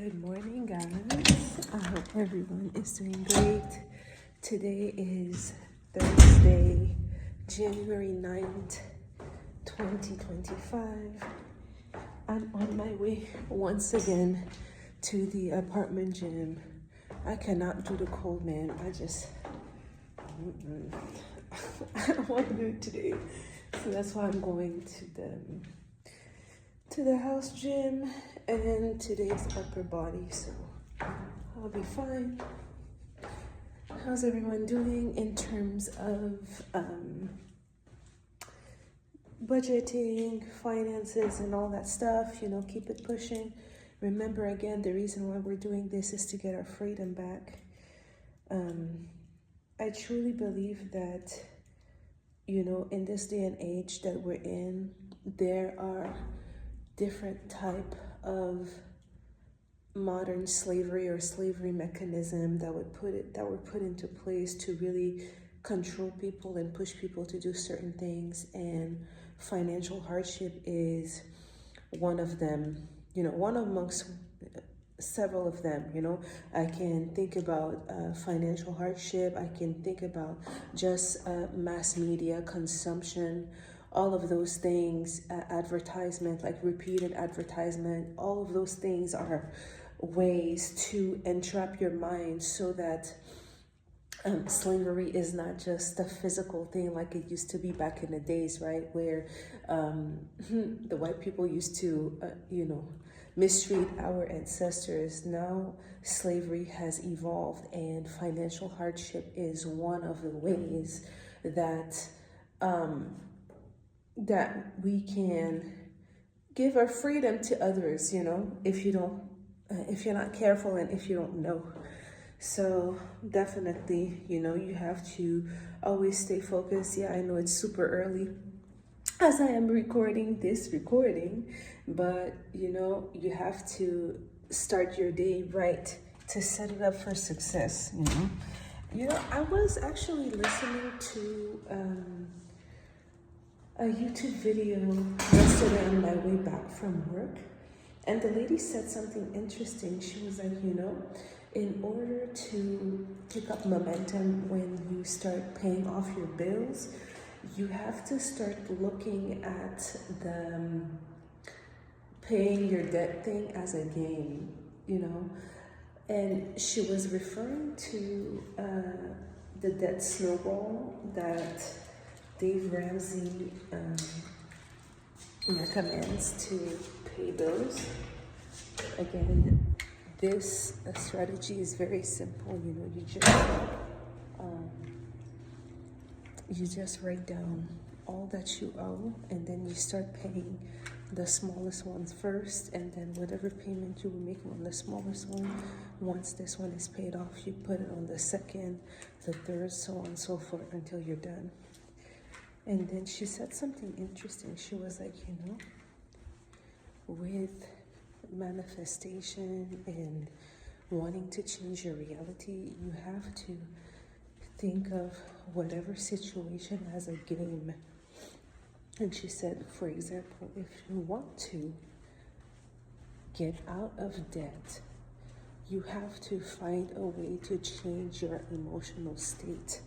Good morning, guys. I hope everyone is doing great. Today is Thursday, January 9th, 2025. I'm on my way once again to the apartment gym. I cannot do the cold, man. I don't want to do it today. So that's why I'm going to the house gym, and today's upper body, so I'll be fine. How's everyone doing in terms of budgeting, finances, and all that stuff? Keep it pushing. Remember, again, the reason why we're doing this is to get our freedom back. I truly believe that, in this day and age that we're in, there are different type of modern slavery or slavery mechanism that were put into place to really control people and push people to do certain things, and financial hardship is one of them, one amongst several of them. I can think about financial hardship. I can think about just mass media consumption, all of those things, advertisement, like repeated advertisement. All of those things are ways to entrap your mind so that slavery is not just a physical thing like it used to be back in the days, right? Where the white people used to, mistreat our ancestors. Now slavery has evolved, and financial hardship is one of the ways that that we can give our freedom to others, if you're not careful and if you don't know. So definitely, you have to always stay focused. Yeah, I know it's super early as I am recording this recording, but you have to start your day right to set it up for success. I was actually listening to a YouTube video yesterday on my way back from work, and the lady said something interesting. She was like, in order to pick up momentum when you start paying off your bills, you have to start looking at the paying your debt thing as a game, and she was referring to the debt snowball that Dave Ramsey recommends to pay bills. Again, this strategy is very simple. You just write down all that you owe, and then you start paying the smallest ones first, and then whatever payment you were making on the smallest one, once this one is paid off, you put it on the second, the third, so on and so forth until you're done. And then she said something interesting. She was like, with manifestation and wanting to change your reality, you have to think of whatever situation as a game. And she said, for example, if you want to get out of debt, you have to find a way to change your emotional state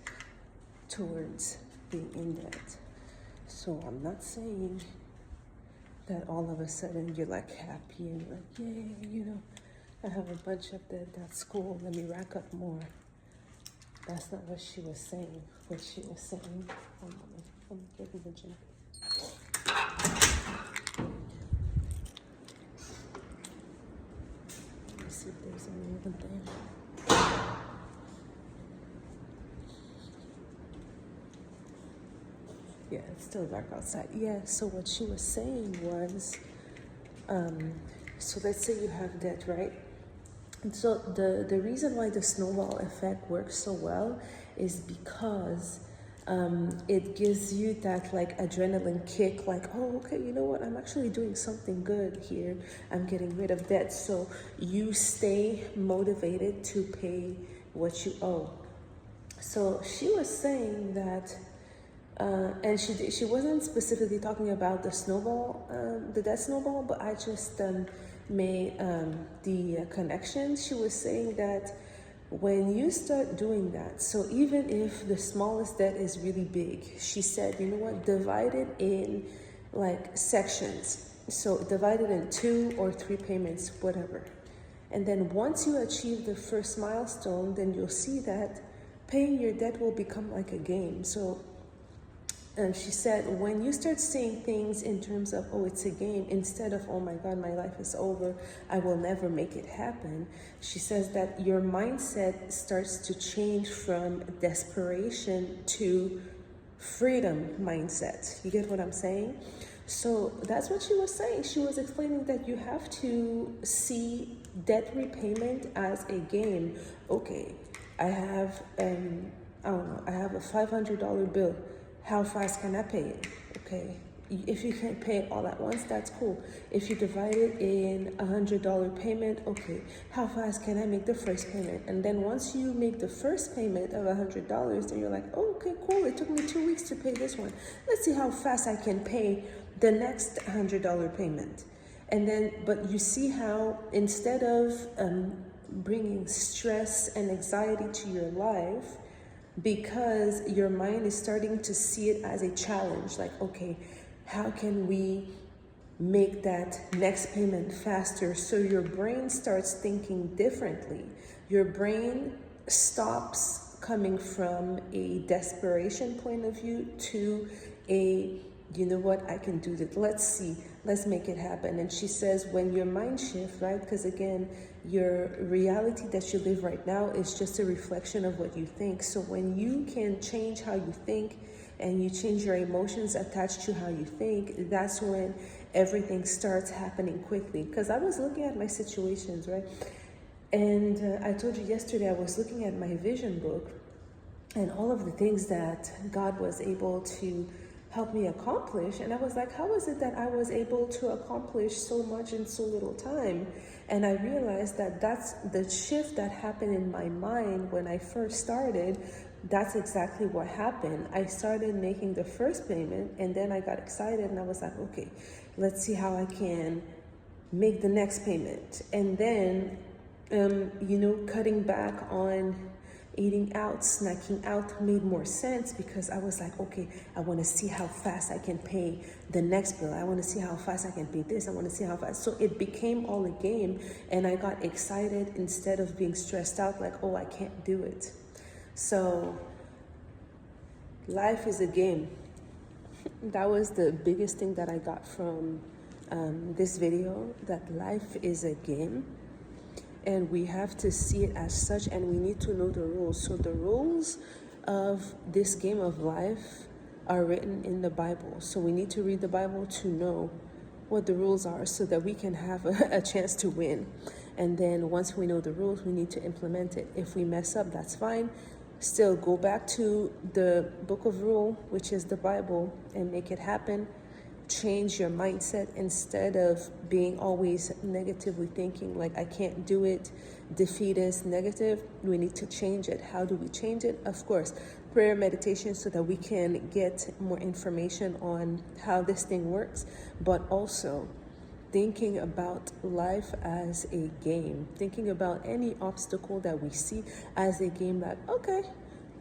towards being in debt. So I'm not saying that all of a sudden you're like happy and you're like, yay, I have a bunch of debt, that's cool, let me rack up more. That's not what she was saying. What she was saying, I'm getting the gym. Let's see if there's any over there. Yeah, it's still dark outside. Yeah, so what she was saying was, so let's say you have debt, right? And so the reason why the snowball effect works so well is because it gives you that like adrenaline kick, like, oh, okay, you know what? I'm actually doing something good here. I'm getting rid of debt. So you stay motivated to pay what you owe. So she was saying that, and she wasn't specifically talking about the snowball, the debt snowball, but I just made the connection. She was saying that when you start doing that, so even if the smallest debt is really big, she said, you know what, divide it in like sections. So divide it in 2 or 3 payments, whatever. And then once you achieve the first milestone, then you'll see that paying your debt will become like a game. So she said, when you start seeing things in terms of, oh, it's a game, instead of, oh my God, my life is over, I will never make it happen, she says that your mindset starts to change from desperation to freedom mindset. You get what I'm saying? So that's what she was saying. She was explaining that you have to see debt repayment as a game. Okay, I have, I don't know, I have a $500 bill. How fast can I pay it? Okay, if you can't pay it all at once, that's cool. If you divide it in $100 payment, okay, how fast can I make the first payment? And then once you make the first payment of $100, then you're like, oh, okay, cool. It took me 2 weeks to pay this one. Let's see how fast I can pay the next $100 payment. And then, but you see how instead of bringing stress and anxiety to your life, because your mind is starting to see it as a challenge, like, okay, how can we make that next payment faster? So your brain starts thinking differently. Your brain stops coming from a desperation point of view to a, you know what, I can do that. Let's see, let's make it happen. And she says, when your mind shifts, right? Because again, your reality that you live right now is just a reflection of what you think. So when you can change how you think and you change your emotions attached to how you think, that's when everything starts happening quickly. Because I was looking at my situations, right? And I told you yesterday, I was looking at my vision book and all of the things that God was able to help me accomplish. And I was like, how is it that I was able to accomplish so much in so little time? And I realized that that's the shift that happened in my mind when I first started. That's exactly what happened. I started making the first payment and then I got excited and I was like, okay, let's see how I can make the next payment. And then, cutting back on eating out, snacking out made more sense because I was like, okay, I want to see how fast I can pay the next bill. I want to see how fast I can pay this. I want to see how fast. So it became all a game and I got excited instead of being stressed out like, oh, I can't do it. So life is a game. That was the biggest thing that I got from this video, that life is a game. And we have to see it as such, and we need to know the rules. So the rules of this game of life are written in the Bible. So we need to read the Bible to know what the rules are so that we can have a chance to win. And then once we know the rules, we need to implement it. If we mess up, that's fine. Still go back to the book of rule, which is the Bible, and make it happen. Change your mindset instead of being always negatively thinking like I can't do it, defeatist, negative. We need to change it. How do we change it? Of course, prayer, meditation, so that we can get more information on how this thing works, but also thinking about life as a game, thinking about any obstacle that we see as a game, like, okay,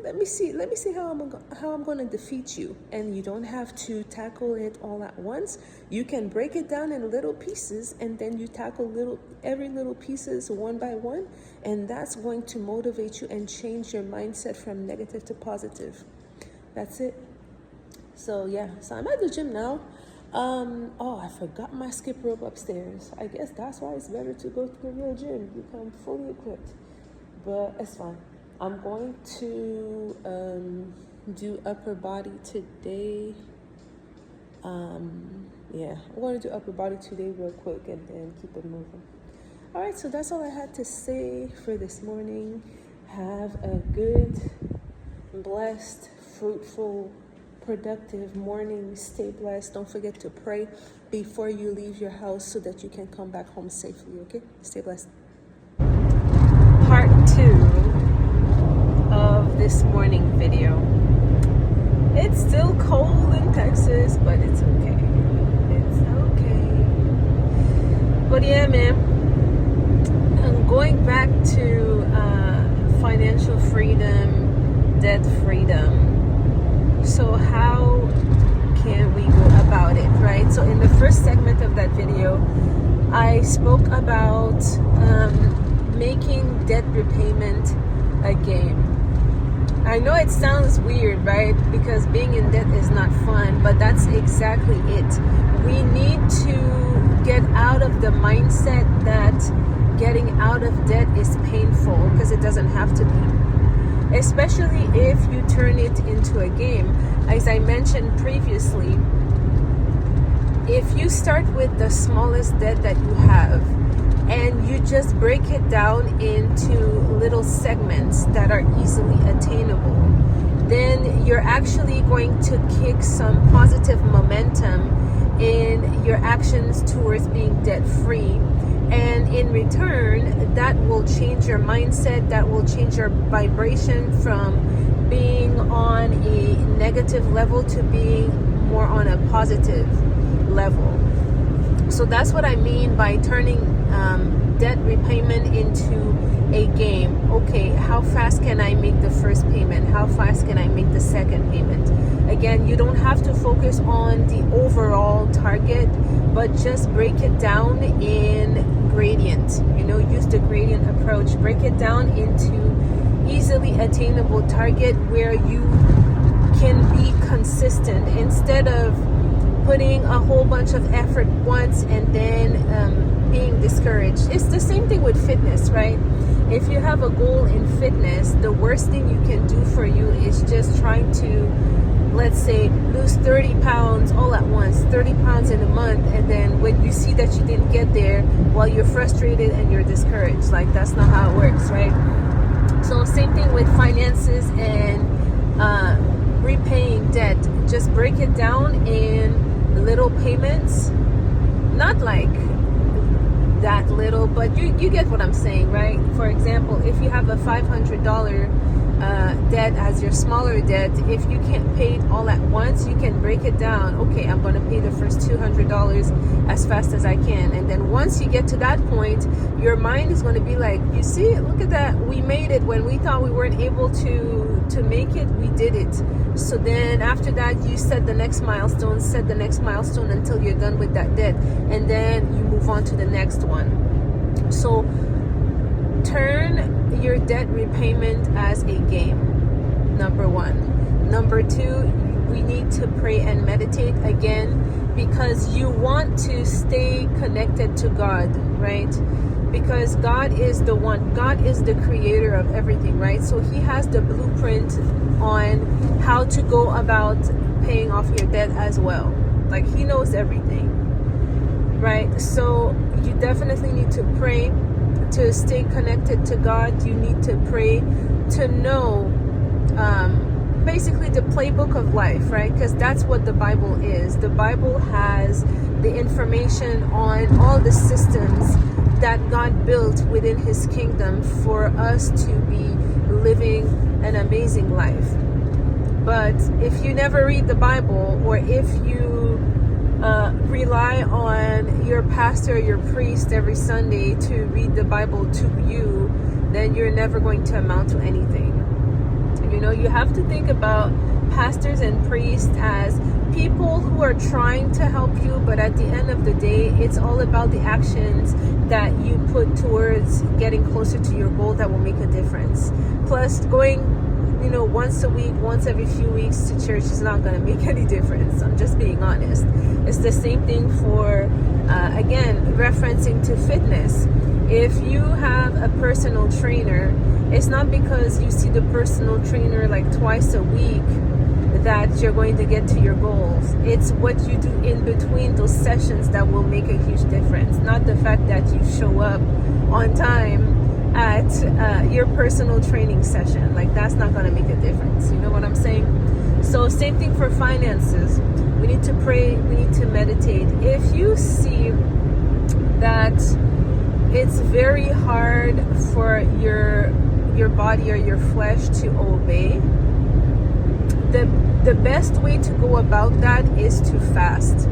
let me see how I'm going to defeat you. And you don't have to tackle it all at once. You can break it down in little pieces and then you tackle every little pieces one by one, and that's going to motivate you and change your mindset from negative to positive. That's it. So yeah, so I'm at the gym now. I forgot my skip rope upstairs. I guess that's why it's better to go to the real gym. You come fully equipped, but it's fine. I'm going to do upper body today. I'm going to do upper body today real quick and then keep it moving. All right, so that's all I had to say for this morning. Have a good, blessed, fruitful, productive morning. Stay blessed. Don't forget to pray before you leave your house so that you can come back home safely, okay? Stay blessed. Part 2 of this morning video. It's still cold in Texas, but it's okay. It's okay. But yeah, man, and going back to financial freedom, debt freedom. So how can we go about it, right? So in the first segment of that video, I spoke about making debt repayment a game. I know it sounds weird, right? Because being in debt is not fun, but that's exactly it. We need to get out of the mindset that getting out of debt is painful, because it doesn't have to be. Especially if you turn it into a game. As I mentioned previously, if you start with the smallest debt that you have, and you just break it down into little segments that are easily attainable, then you're actually going to kick some positive momentum in your actions towards being debt free. And in return, that will change your mindset, that will change your vibration from being on a negative level to being more on a positive level. So that's what I mean by turning debt repayment into a game. Okay, how fast can I make the first payment? How fast can I make the second payment? Again, you don't have to focus on the overall target, but just break it down in gradient. Use the gradient approach. Break it down into easily attainable target where you can be consistent instead of putting a whole bunch of effort once and then being discouraged. It's the same thing with fitness, right? If you have a goal in fitness, the worst thing you can do for you is just trying to, let's say, lose 30 pounds all at once, 30 pounds in a month, and then when you see that you didn't get there, well, you're frustrated and you're discouraged. Like, that's not how it works, right? So same thing with finances and repaying debt. Just break it down in little payments, not like that little, but you get what I'm saying, right? For example, if you have a $500 debt as your smaller debt, if you can't pay it all at once, you can break it down. Okay, I'm going to pay the first $200 as fast as I can, and then once you get to that point, your mind is going to be like, you see, look at that, we made it. When we thought we weren't able to make it, we did it. So then after that, you set the next milestone until you're done with that debt, and then you move on to the next one. So turn your debt repayment as a game, number one. Number two, we need to pray and meditate again, because you want to stay connected to God, right? Because God is the creator of everything, right? So he has the blueprint on how to go about paying off your debt as well. Like, he knows everything, right? So you definitely need to pray to stay connected to God. You need to pray to know basically the playbook of life, right? Because that's what the Bible is. The Bible has the information on all the systems that God built within his kingdom for us to be living an amazing life. But if you never read the Bible, or if you rely on your pastor, your priest every Sunday to read the Bible to you, then you're never going to amount to anything. You have to think about pastors and priests as people who are trying to help you, but at the end of the day, it's all about the actions that you put towards getting closer to your goal that will make a difference. Plus, going once a week, once every few weeks to church is not going to make any difference. I'm just being honest. It's the same thing for, again, referencing to fitness. If you have a personal trainer, it's not because you see the personal trainer like twice a week that you're going to get to your goals. It's what you do in between those sessions that will make a huge difference, not the fact that you show up on time at your personal training session. Like, that's not going to make a difference. You know what I'm saying? So same thing for finances. We need to pray, we need to meditate. If you see that it's very hard for your body or your flesh to obey, the best way to go about that is to fast.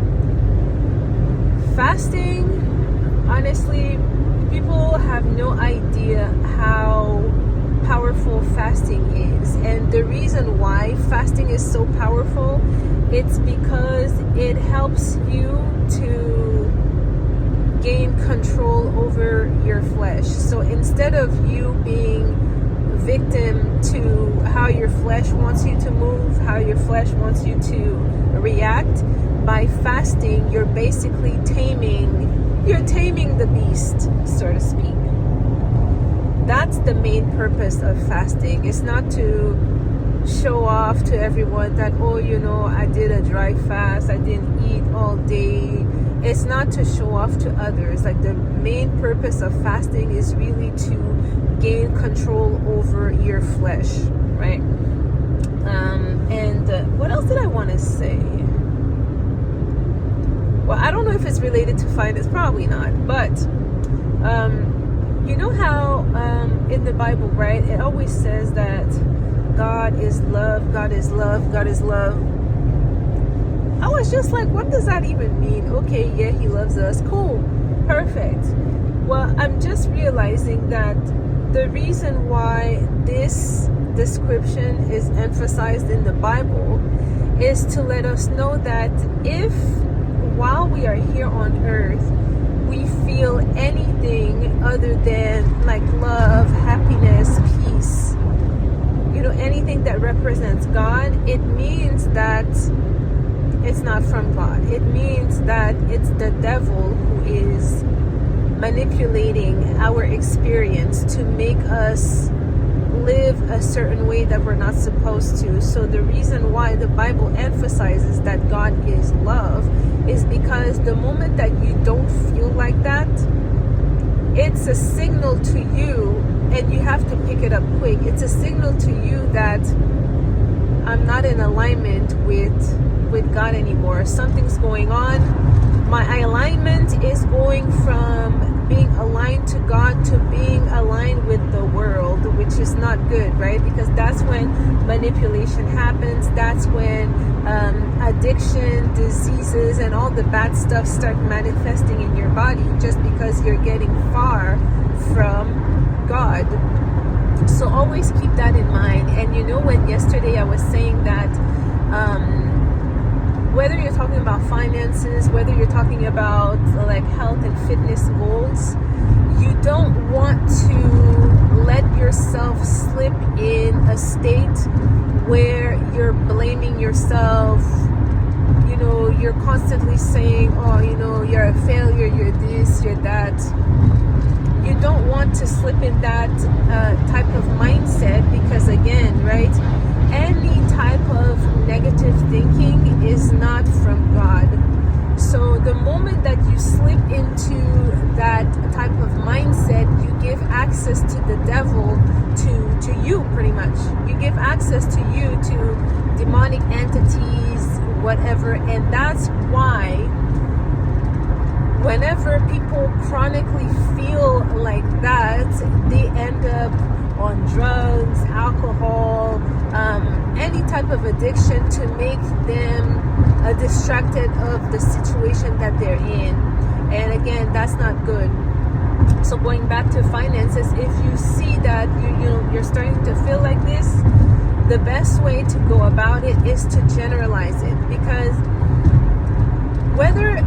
Fasting, honestly, people have no idea how powerful fasting is. And the reason why fasting is so powerful, it's because it helps you to gain control over your flesh. So instead of you being victim to how your flesh wants you to move, how your flesh wants you to react, by fasting, you're basically taming the beast, so to speak. That's the main purpose of fasting. It's not to show off to everyone that, oh, I did a dry fast, I didn't eat all day. It's not to show off to others. Like, the main purpose of fasting is really to gain control over your flesh, right? And what else did I want to say? Well, I don't know if it's related to finance, probably not, but you know how in the Bible, right, it always says that God is love, God is love, God is love. I was just like, what does that even mean? Okay, yeah, he loves us. Cool. Perfect. Well, I'm just realizing that the reason why this description is emphasized in the Bible is to let us know that if while we are here on earth, we feel anything other than like love, happiness, peace, anything that represents God, it means that it's not from God. It means that it's the devil who is manipulating our experience to make us live a certain way that we're not supposed to. So the reason why the Bible emphasizes that God is love is because the moment that you don't feel like that, it's a signal to you, and you have to pick it up quick. It's a signal to you that I'm not in alignment with God anymore. Something's going on. My alignment is going from being aligned to God to being aligned with the world, which is not good, right? Because that's when manipulation happens. That's when addiction, diseases, and all the bad stuff start manifesting in your body, just because you're getting far from God. So always keep that in mind. And when yesterday I was saying that whether you're talking about finances, whether you're talking about like health and fitness goals, you don't want to let yourself slip in a state where you're blaming yourself. You're constantly saying, oh, you're a failure, you're this, you're that. You don't want to slip in that type of mindset, because again, right, any type of negative thinking is not from God. So the moment that you slip into that type of mindset, you give access to the devil, to you, pretty much. You give access to you, to demonic entities, whatever. And that's why whenever people chronically feel like that, they end up on drugs, alcohol, any type of addiction to make them distracted of the situation that they're in. And again, that's not good. So going back to finances, if you see that you're starting to feel like this, the best way to go about it is to generalize it, because whether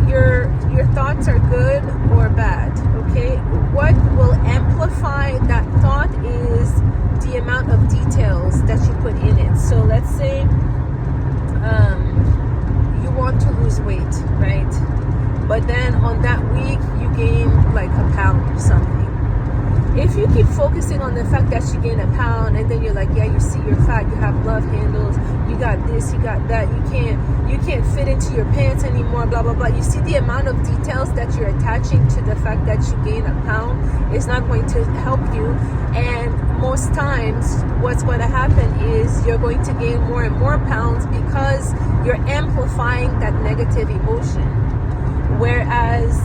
your thoughts are good or bad, okay, what will amplify that thought is the amount of details that you put in it. So let's say you want to lose weight, right? But then on that week you gain like a pound or something. If you keep focusing on the fact that you gain a pound, and then you're like, yeah, you see you're fat, you have love handles, you got this, you got that, you can't fit into your pants anymore, blah blah blah. You see the amount of details that you're attaching to the fact that you gain a pound is not going to help you. And most times what's going to happen is you're going to gain more and more pounds because you're amplifying that negative emotion. Whereas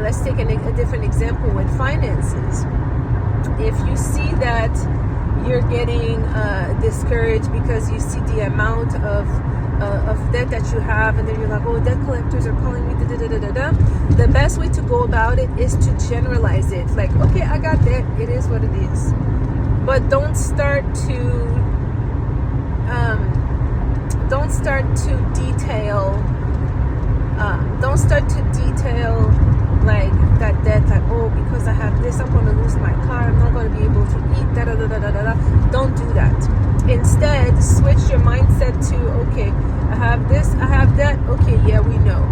let's take a different example with finances. If you see that you're getting discouraged because you see the amount of of debt that you have, and then you're like, oh, debt collectors are calling me, the best way to go about it is to generalize it. Like, okay, I got debt, it is what it is. But don't start to detail like that debt, like, oh, because I have this, I'm going to lose my car, I'm not going to be able to eat, Don't do that. Instead, switch your mindset to, okay, I have this, I have that, okay, yeah, we know.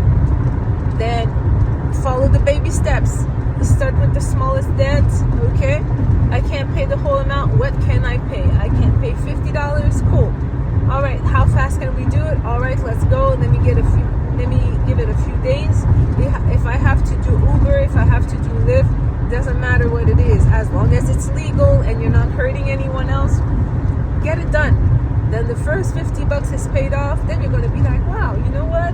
Then follow the baby steps. Start with the smallest debt, okay? I can't pay the whole amount, what can I pay? I can't pay $50, cool. All right, how fast can we do it? All right, let's go. Let me give it a few days. If I have to do Uber, if I have to do Lyft, doesn't matter what it is. As long as it's legal and you're not hurting anyone else, get it done. Then the first $50 is paid off. Then you're going to be like, wow, you know what?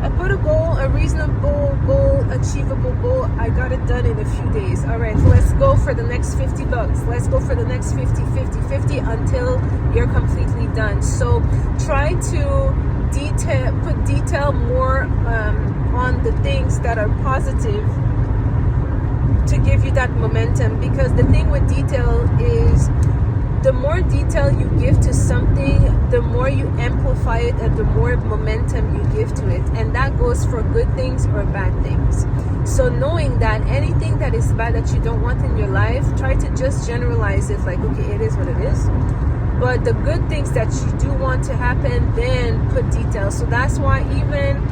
I put a goal, a reasonable goal, achievable goal. I got it done in a few days. All right, let's go for the next $50. Let's go for the next 50 until you're completely done. So try to put detail more on the things that are positive to give you that momentum, because the thing with detail is the more detail you give to something, the more you amplify it and the more momentum you give to it. And that goes for good things or bad things. So knowing that anything that is bad that you don't want in your life, try to just generalize it like, okay, it is what it is. But the good things that you do want to happen, then put details. So that's why even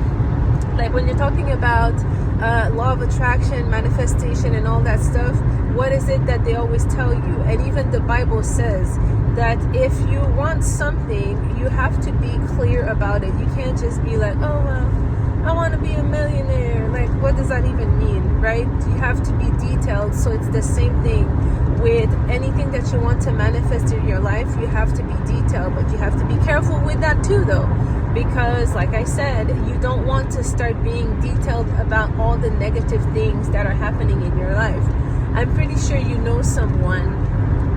like when you're talking about law of attraction, manifestation, and all that stuff, what is it that they always tell you? And even the Bible says that if you want something, you have to be clear about it. You can't just be like, oh, well, I want to be a millionaire. Like, what does that even mean, right? You have to be detailed. So it's the same thing with anything that you want to manifest in your life. You have to be detailed, but you have to be careful with that too, though. Because like I said, you don't want to start being detailed about all the negative things that are happening in your life. I'm pretty sure you know someone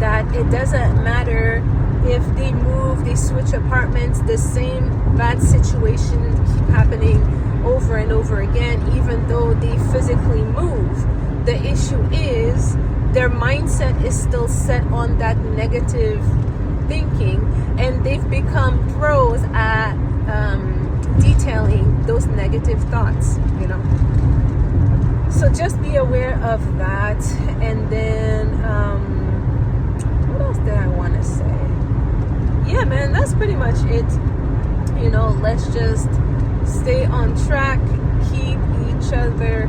that it doesn't matter if they move, they switch apartments, the same bad situation keep happening over and over again, even though they physically move. The issue is their mindset is still set on that negative thinking, and they've become pros at detailing those negative thoughts, you know. So just be aware of that. And then what else did I want to say? Yeah, man, that's pretty much it. You know, let's just stay on track, keep each other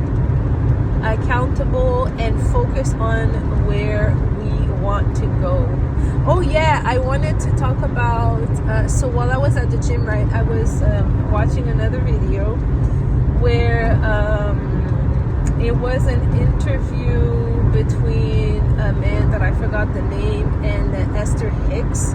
accountable, and focus on where we want to go. Oh yeah, I wanted to talk about so while I was at the gym, right, I was watching another video where it was an interview between a man that I forgot the name and Esther Hicks.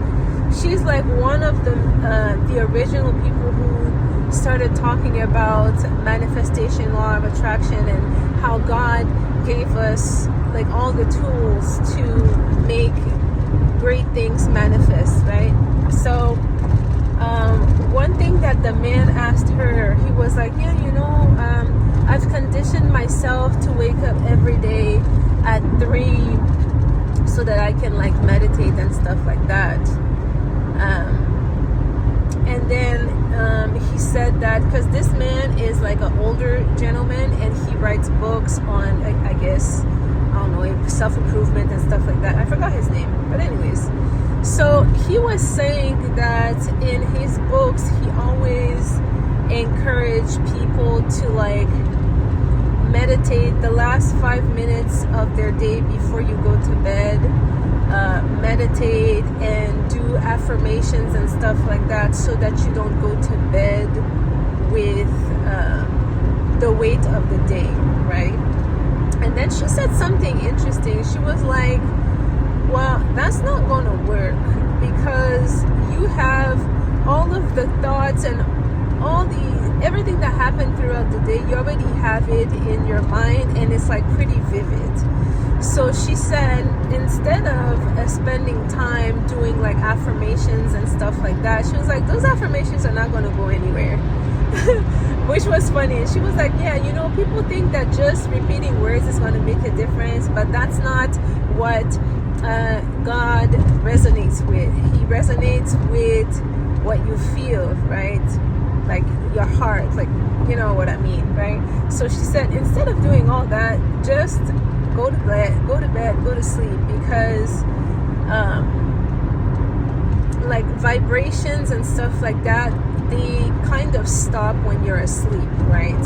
She's like one of the original people who started talking about manifestation, law of attraction, and how God gave us like all the tools to make great things manifest, right? So one thing that the man asked her, he was like, yeah, you know, I've conditioned myself to wake up every day at 3 so that I can like meditate and stuff like that. And then he said that because this man is like an older gentleman and he writes books on, I guess, I don't know, self-improvement and stuff like that. I forgot his name, but anyways. So he was saying that in his books, he always encouraged people to like meditate the last 5 minutes of their day before you go to bed. Meditate and do affirmations and stuff like that so that you don't go to bed with the weight of the day, right? And then she said something interesting. She was like, well, that's not going to work because you have all of the thoughts and everything that happened throughout the day, you already have it in your mind and it's like pretty vivid. So she said instead of spending time doing like affirmations and stuff like that, she was like, those affirmations are not going to go anywhere. Which was funny. And she was like, yeah, you know, people think that just repeating words is going to make a difference, but that's not what God resonates with. He resonates with what you feel, right? Like your heart, like, you know what I mean, right? So she said, instead of doing all that, just go to bed, go to sleep, because like vibrations and stuff like that, they kind of stop when you're asleep, right?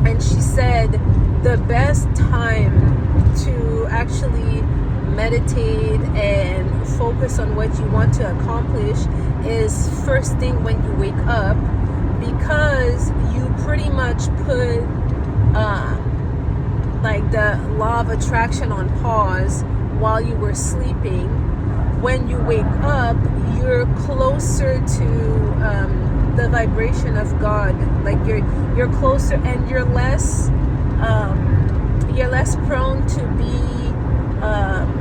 And she said the best time to actually meditate and focus on what you want to accomplish is first thing when you wake up, because you pretty much put like the law of attraction on pause while you were sleeping. When you wake up, you're closer to the vibration of God. Like you're closer, and you're less prone to be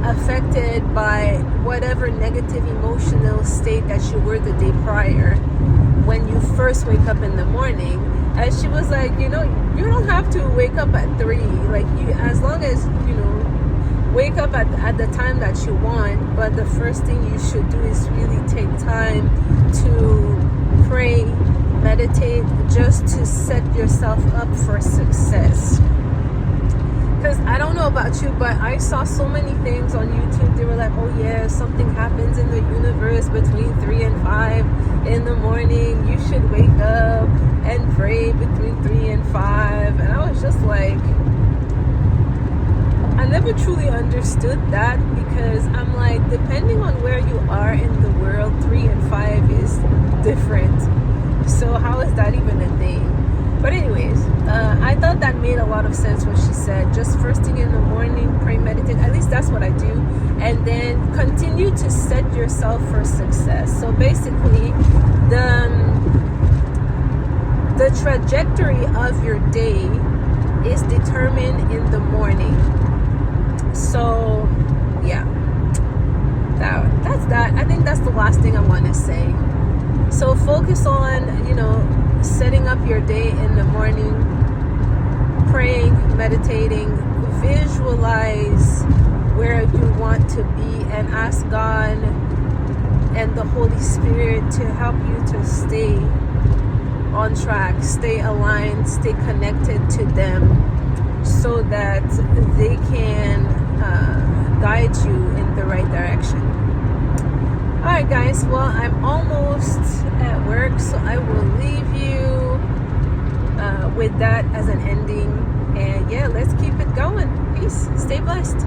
affected by whatever negative emotional state that you were the day prior when you first wake up in the morning. And she was like, you know, you don't have to wake up at 3. Like, you, as long as, you know, wake up at the time that you want. But the first thing you should do is really take time to pray, meditate, just to set yourself up for success. Because I don't know about you, but I saw so many things on YouTube. They were like, oh yeah, something happens in the universe between 3 and 5 in the morning. You should wake up and pray between 3 and 5. And I was just like, I never truly understood that, because I'm like, depending on where you are in the world, 3 and 5 is different. So how is that even a thing? But anyways, I thought that made a lot of sense what she said. Just first thing in the morning, pray, meditate. At least that's what I do. And then continue to set yourself for success. So basically, the trajectory of your day is determined in the morning. So yeah, that's that. I think that's the last thing I want to say. So focus on, you know, setting up your day in the morning, praying, meditating, visualize where you want to be, and ask God and the Holy Spirit to help you to stay on track, stay aligned, stay connected to them, so that they can guide you in the right direction. Alright guys, well, I'm almost at work, so I will leave you with that as an ending. And yeah, let's keep it going. Peace. Stay blessed.